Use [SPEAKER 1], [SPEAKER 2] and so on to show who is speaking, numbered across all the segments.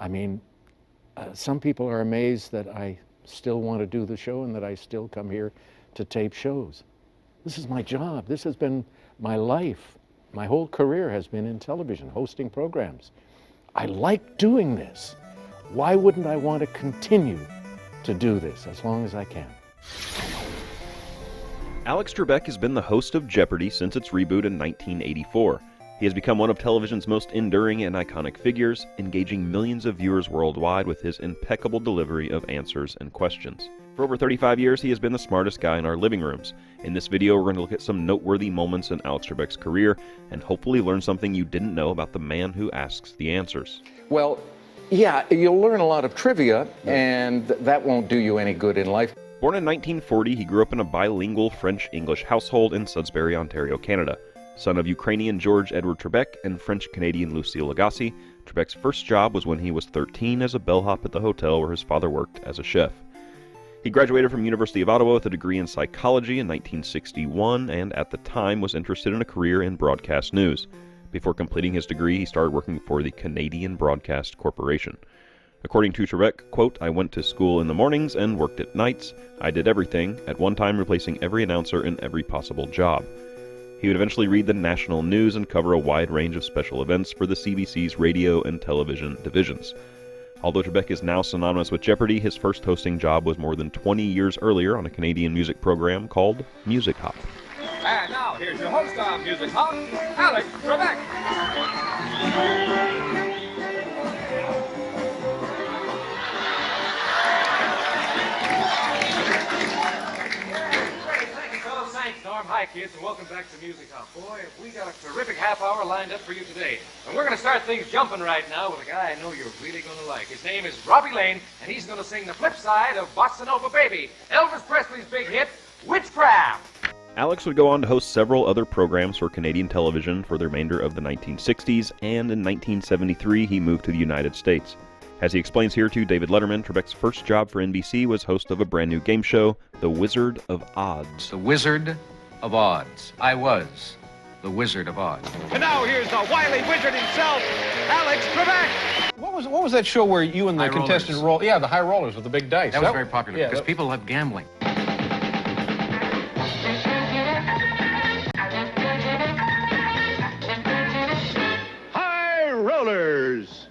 [SPEAKER 1] I mean, some people are amazed that I still want to do the show and that I still come here to tape shows. This is my job. This has been my life. My whole career has been in television, hosting programs. I like doing this. Why wouldn't I want to continue to do this as long as I can?
[SPEAKER 2] Alex Trebek has been the host of Jeopardy since its reboot in 1984. He has become one of television's most enduring and iconic figures, engaging millions of viewers worldwide with his impeccable delivery of answers and questions. For over 35 years, he has been the smartest guy in our living rooms. In this video, we're going to look at some noteworthy moments in Alex Trebek's career and hopefully learn something you didn't know about the man who asks the answers.
[SPEAKER 1] Well, yeah, you'll learn a lot of trivia, and that won't do you any good in life.
[SPEAKER 2] Born in 1940, he grew up in a bilingual French-English household in Sudbury, Ontario, Canada. Son of Ukrainian George Edward Trebek and French-Canadian Lucille Agassi, Trebek's first job was when he was 13 as a bellhop at the hotel where his father worked as a chef. He graduated from University of Ottawa with a degree in psychology in 1961 and at the time was interested in a career in broadcast news. Before completing his degree, he started working for the Canadian Broadcast Corporation. According to Trebek, quote, "I went to school in the mornings and worked at nights. I did everything, at one time replacing every announcer in every possible job." He would eventually read the national news and cover a wide range of special events for the CBC's radio and television divisions. Although Trebek is now synonymous with Jeopardy, his first hosting job was more than 20 years earlier on a Canadian music program called Music Hop.
[SPEAKER 3] And now, here's your host of Music Hop, Alex Trebek. Norm, hi kids, and welcome back to Music Hop. Boy, we got a terrific half hour lined up for you today. And we're going to start things jumping right now with a guy I know you're really going to like. His name is Robbie Lane, and he's going to sing the flip side of Bossa Nova Baby, Elvis Presley's big hit, Witchcraft.
[SPEAKER 2] Alex would go on to host several other programs for Canadian television for the remainder of the 1960s, and in 1973 he moved to the United States. As he explains here to David Letterman, Trebek's first job for NBC was host of a brand new game show, The Wizard of Odds.
[SPEAKER 4] The Wizard of Odds. I was the Wizard of Odds.
[SPEAKER 3] And now here's the wily wizard himself, Alex Trebek.
[SPEAKER 5] What was that show where you and the
[SPEAKER 4] High
[SPEAKER 5] contestant
[SPEAKER 4] rollers.
[SPEAKER 5] Yeah, the high rollers with the big dice.
[SPEAKER 4] That was very popular
[SPEAKER 5] yeah,
[SPEAKER 4] because people love gambling.
[SPEAKER 3] High Rollers.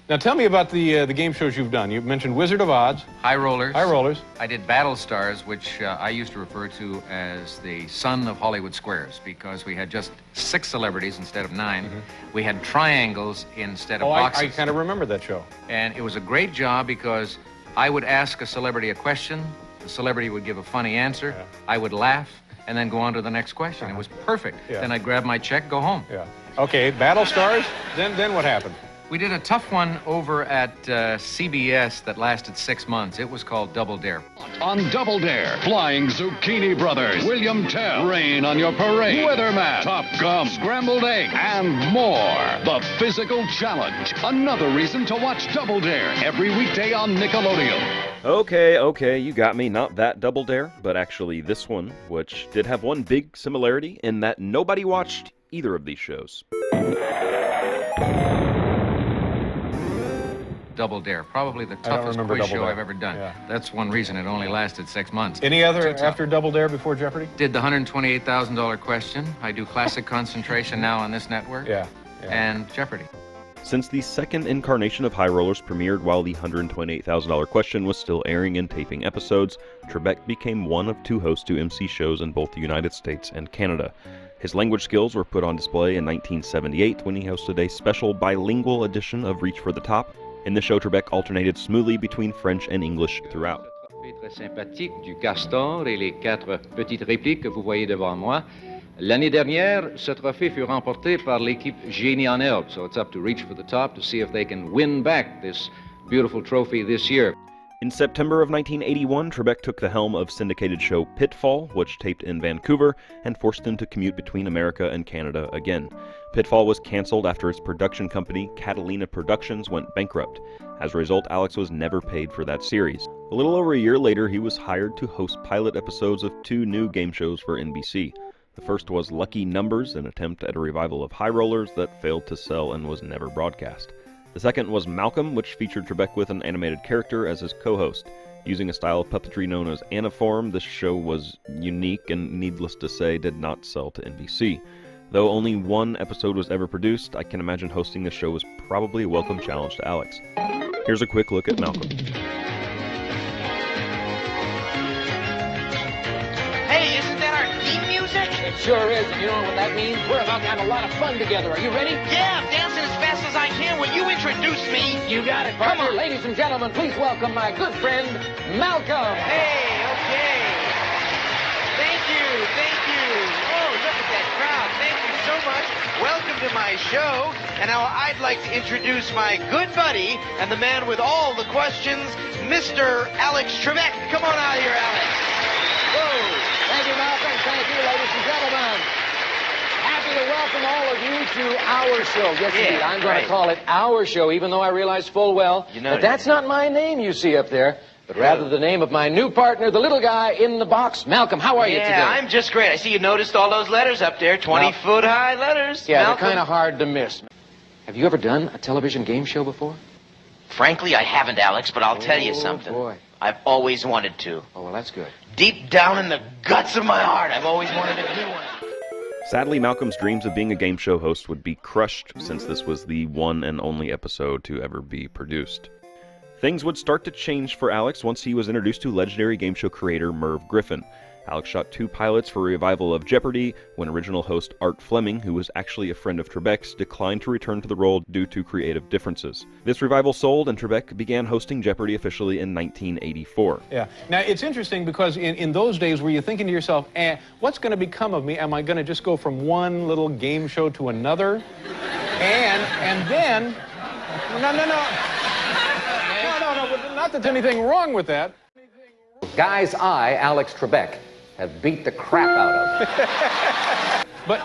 [SPEAKER 5] Now tell me about the game shows you've done. You mentioned Wizard of Odds,
[SPEAKER 4] High Rollers.
[SPEAKER 5] High Rollers.
[SPEAKER 4] I did Battle Stars, which I used to refer to as the son of Hollywood Squares because we had just 6 celebrities instead of 9. We had triangles instead of boxes.
[SPEAKER 5] I kind of remember that show.
[SPEAKER 4] And it was a great job because I would ask a celebrity a question, the celebrity would give a funny answer, I would laugh, and then go on to the next question. It was perfect.
[SPEAKER 5] Yeah.
[SPEAKER 4] Then I'd grab my check, go home.
[SPEAKER 5] Yeah. Okay, Battle Stars. Then what happened?
[SPEAKER 4] We did a tough one over at CBS that lasted 6 months. It was called Double Dare.
[SPEAKER 6] On Double Dare, Flying Zucchini Brothers, William Tell, Rain on Your Parade, Weatherman, Top Gum, Scrambled Egg, and more. The Physical Challenge. Another reason to watch Double Dare every weekday on Nickelodeon.
[SPEAKER 2] Okay, you got me. Not that Double Dare, but actually this one, which did have one big similarity in that nobody watched either of these shows.
[SPEAKER 4] Double Dare, probably the toughest quiz
[SPEAKER 5] Double
[SPEAKER 4] show
[SPEAKER 5] Dare.
[SPEAKER 4] I've ever done.
[SPEAKER 5] Yeah.
[SPEAKER 4] That's one reason it only lasted 6 months.
[SPEAKER 5] Any other
[SPEAKER 4] Too tough.
[SPEAKER 5] after Double Dare before Jeopardy?
[SPEAKER 4] Did the $128,000 question. I do Classic Concentration now on this network.
[SPEAKER 5] Yeah.
[SPEAKER 4] And Jeopardy.
[SPEAKER 2] Since the second incarnation of High Rollers premiered while the $128,000 question was still airing and taping episodes, Trebek became one of 2 hosts to MC shows in both the United States and Canada. His language skills were put on display in 1978 when he hosted a special bilingual edition of Reach for the Top. In the show, Trebek alternated smoothly between French and English throughout.
[SPEAKER 7] Très sympathique du castor et les 4 petites répliques que vous voyez devant moi. L'année dernière, ce trophée fut remporté par l'équipe Génie en Herbe, so it's up to Reach for the Top to see if they can win back this beautiful trophy this year.
[SPEAKER 2] In September of 1981, Trebek took the helm of syndicated show Pitfall, which taped in Vancouver, and forced him to commute between America and Canada again. Pitfall was canceled after its production company, Catalina Productions, went bankrupt. As a result, Alex was never paid for that series. A little over a year later, he was hired to host pilot episodes of 2 new game shows for NBC. The first was Lucky Numbers, an attempt at a revival of High Rollers that failed to sell and was never broadcast. The second was Malcolm, which featured Trebek with an animated character as his co-host. Using a style of puppetry known as aniform, this show was unique and, needless to say, did not sell to NBC. Though only one episode was ever produced, I can imagine hosting this show was probably a welcome challenge to Alex. Here's a quick look at Malcolm.
[SPEAKER 8] Hey, isn't that our theme music?
[SPEAKER 9] It sure is, and you know what that means? We're about to have a lot of fun together. Are you ready?
[SPEAKER 8] Yeah, I'm dancing as fast as I can. Will you introduce me?
[SPEAKER 9] You got it, partner. Ladies and gentlemen, please welcome my good friend, Malcolm.
[SPEAKER 8] Hey, okay. Thank you, thank you. Oh, look at that crowd. Thank you so much. Welcome to my show. And now I'd like to introduce my good buddy and the man with all the questions, Mr. Alex Trebek. Come on out here, Alex.
[SPEAKER 9] Whoa. Thank you, Malcolm. Thank you, ladies and gentlemen. Happy to welcome all of you to our show. Yes, indeed. I'm going to call it our show, even though I realize full well that that's not my name you see up there, but rather the name of my new partner, the little guy in the box. Malcolm, how are you today?
[SPEAKER 8] Yeah, I'm just great. I see you noticed all those letters up there, 20-foot-high letters.
[SPEAKER 9] Yeah,
[SPEAKER 8] Malcolm.
[SPEAKER 9] they're kind of hard to miss. Have you ever done a television game show before?
[SPEAKER 8] Frankly, I haven't, Alex, but I'll tell you something.
[SPEAKER 9] Boy.
[SPEAKER 8] I've always wanted to.
[SPEAKER 9] Oh, well, that's good.
[SPEAKER 8] Deep down in the guts of my heart, I've always wanted to do one.
[SPEAKER 2] Sadly, Malcolm's dreams of being a game show host would be crushed since this was the one and only episode to ever be produced. Things would start to change for Alex once he was introduced to legendary game show creator Merv Griffin. Alex shot 2 pilots for a revival of Jeopardy when original host Art Fleming, who was actually a friend of Trebek's, declined to return to the role due to creative differences. This revival sold, and Trebek began hosting Jeopardy officially in 1984.
[SPEAKER 5] Yeah. Now, it's interesting because in those days, were you thinking to yourself, what's going to become of me? Am I going to just go from one little game show to another? And then... No, not that there's anything wrong with that.
[SPEAKER 9] Guys, I, Alex Trebek, have beat the crap out of.
[SPEAKER 5] But,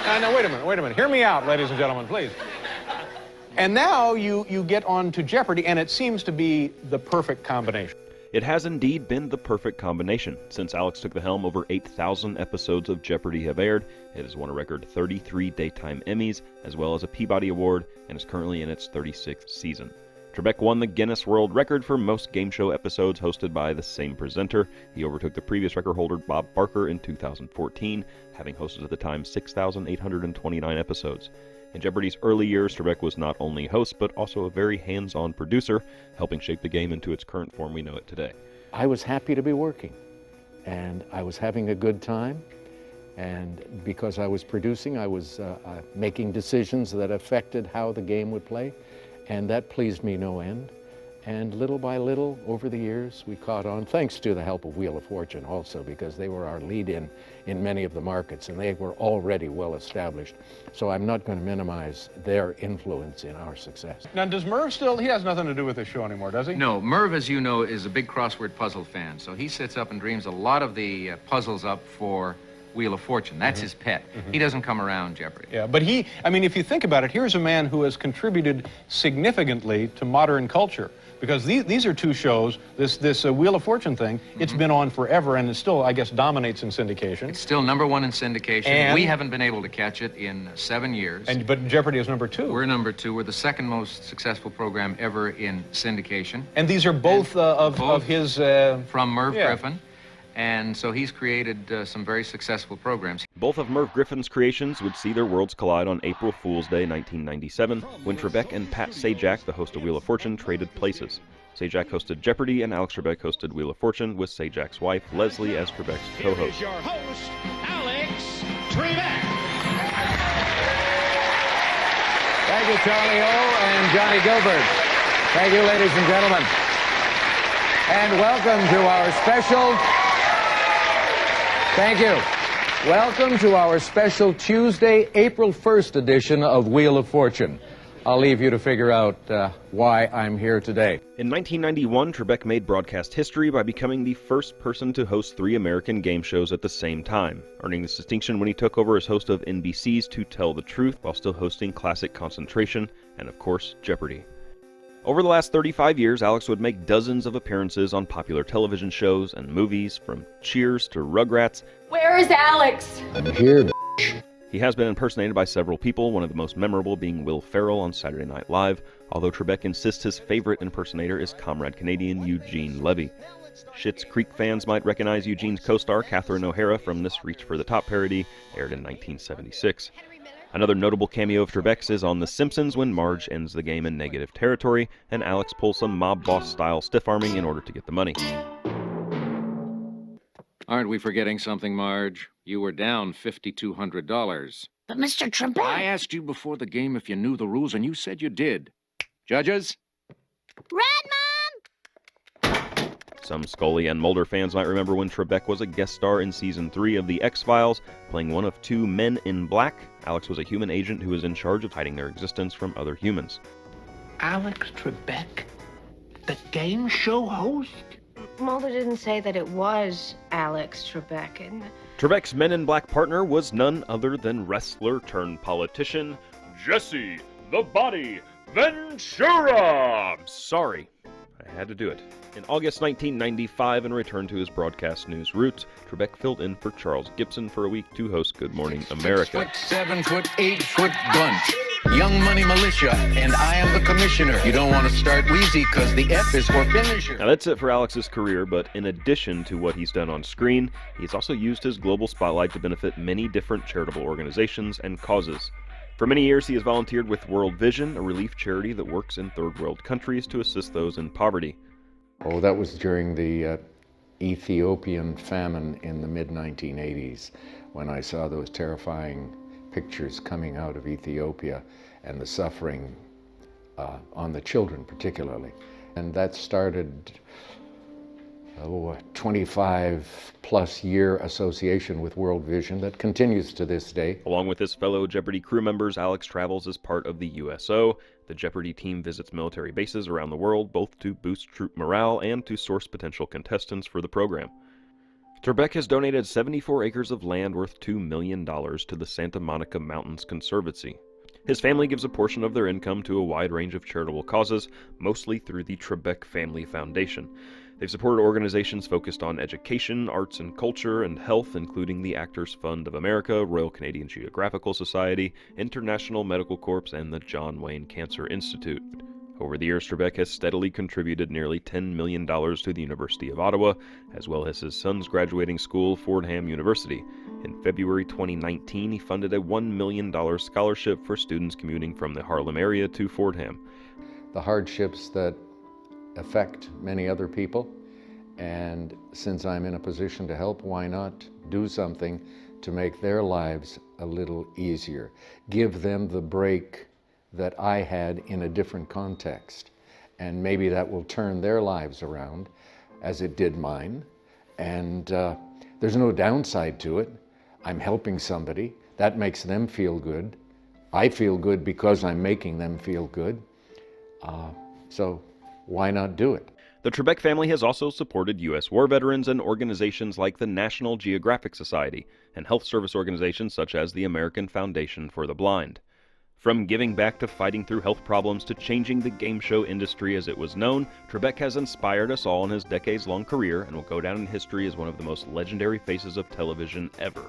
[SPEAKER 5] now wait a minute. Hear me out, ladies and gentlemen, please. And now you get on to Jeopardy, and it seems to be the perfect combination.
[SPEAKER 2] It has indeed been the perfect combination. Since Alex took the helm, over 8,000 episodes of Jeopardy have aired. It has won a record 33 Daytime Emmys, as well as a Peabody Award, and is currently in its 36th season. Trebek won the Guinness World Record for most game show episodes hosted by the same presenter. He overtook the previous record holder Bob Barker in 2014, having hosted at the time 6,829 episodes. In Jeopardy's early years, Trebek was not only host, but also a very hands-on producer, helping shape the game into its current form we know it today.
[SPEAKER 1] I was happy to be working, and I was having a good time, and because I was producing, I was making decisions that affected how the game would play. And that pleased me no end. And little by little, over the years, we caught on, thanks to the help of Wheel of Fortune also, because they were our lead-in in many of the markets, and they were already well established. So I'm not going to minimize their influence in our success.
[SPEAKER 5] Now, does Merv still, he has nothing to do with this show anymore, does he?
[SPEAKER 4] No, Merv, as you know, is a big crossword puzzle fan, so he sits up and dreams a lot of the puzzles up for Wheel of Fortune. That's his pet. He doesn't come around Jeopardy.
[SPEAKER 5] Yeah, but if you think about it, here's a man who has contributed significantly to modern culture. Because these are 2 shows, this Wheel of Fortune thing, it's been on forever, and it still, I guess, dominates in syndication.
[SPEAKER 4] It's still #1 in syndication. And we haven't been able to catch it in 7 years.
[SPEAKER 5] But Jeopardy is #2.
[SPEAKER 4] We're #2. We're the 2nd most successful program ever in syndication.
[SPEAKER 5] And these are both of his...
[SPEAKER 4] From Merv Griffin. And so he's created some very successful programs.
[SPEAKER 2] Both of Merv Griffin's creations would see their worlds collide on April Fool's Day 1997, when Trebek and Pat Sajak, the host of Wheel of Fortune, traded places. Sajak hosted Jeopardy, and Alex Trebek hosted Wheel of Fortune, with Sajak's wife, Leslie, as Trebek's co-host.
[SPEAKER 6] Here is your host, Alex Trebek.
[SPEAKER 9] Thank you, Charlie O. and Johnny Gilbert. Thank you, ladies and gentlemen. And welcome to our special... Thank you. Welcome to our special Tuesday, April 1st edition of Wheel of Fortune. I'll leave you to figure out why I'm here today.
[SPEAKER 2] In 1991, Trebek made broadcast history by becoming the first person to host 3 American game shows at the same time, earning this distinction when he took over as host of NBC's To Tell the Truth while still hosting classic Concentration and, of course, Jeopardy! Over the last 35 years, Alex would make dozens of appearances on popular television shows and movies, from Cheers to Rugrats.
[SPEAKER 10] Where is Alex?
[SPEAKER 1] I'm here.
[SPEAKER 2] He has been impersonated by several people, one of the most memorable being Will Ferrell on Saturday Night Live, although Trebek insists his favorite impersonator is comrade Canadian Eugene Levy. Schitt's Creek fans might recognize Eugene's co-star Catherine O'Hara from this Reach for the Top parody, aired in 1976. Another notable cameo of Trebek's is on The Simpsons when Marge ends the game in negative territory, and Alex pulls some mob boss-style stiff-arming in order to get the money.
[SPEAKER 4] Aren't we forgetting something, Marge? You were down $5,200.
[SPEAKER 10] But Mr. Trebek.
[SPEAKER 4] I asked you before the game if you knew the rules, and you said you did. Judges?
[SPEAKER 2] Some Scully and Mulder fans might remember when Trebek was a guest star in Season 3 of The X-Files, playing one of two men in black. Alex was a human agent who was in charge of hiding their existence from other humans.
[SPEAKER 11] Alex Trebek? The game show host?
[SPEAKER 10] Mulder didn't say that it was Alex Trebek. And
[SPEAKER 2] Trebek's Men in Black partner was none other than wrestler-turned-politician Jesse the Body Ventura! Sorry, I had to do it. In August 1995, and returned to his broadcast news roots, Trebek filled in for Charles Gibson for a week to host Good Morning America.
[SPEAKER 6] 6 foot, 7 foot, 8 foot bunch. Young Money Militia, and I am the commissioner. You don't want to start wheezy, because the F is for finisher.
[SPEAKER 2] Now that's it for Alex's career, but in addition to what he's done on screen, he's also used his global spotlight to benefit many different charitable organizations and causes. For many years, he has volunteered with World Vision, a relief charity that works in third world countries to assist those in poverty.
[SPEAKER 1] Oh, that was during the Ethiopian famine in the mid-1980s, when I saw those terrifying pictures coming out of Ethiopia and the suffering on the children particularly. And that started a 25-plus year association with World Vision that continues to this day.
[SPEAKER 2] Along with his fellow Jeopardy crew members, Alex travels as part of the USO. The Jeopardy team visits military bases around the world, both to boost troop morale and to source potential contestants for the program. Trebek has donated 74 acres of land worth $2 million to the Santa Monica Mountains Conservancy. His family gives a portion of their income to a wide range of charitable causes, mostly through the Trebek Family Foundation. They've supported organizations focused on education, arts and culture, and health, including the Actors Fund of America, Royal Canadian Geographical Society, International Medical Corps, and the John Wayne Cancer Institute. Over the years, Trebek has steadily contributed nearly $10 million to the University of Ottawa, as well as his son's graduating school, Fordham University. In February 2019, he funded a $1 million scholarship for students commuting from the Harlem area to Fordham.
[SPEAKER 1] The hardships that affect many other people, and since I'm in a position to help, why not do something to make their lives a little easier? Give them the break that I had in a different context, and maybe that will turn their lives around as it did mine. And there's no downside to it. I'm helping somebody. That makes them feel good. I feel good because I'm making them feel good. So why not do it?
[SPEAKER 2] The Trebek family has also supported U.S. war veterans and organizations like the National Geographic Society and health service organizations such as the American Foundation for the Blind. From giving back to fighting through health problems to changing the game show industry as it was known, Trebek has inspired us all in his decades-long career and will go down in history as one of the most legendary faces of television ever.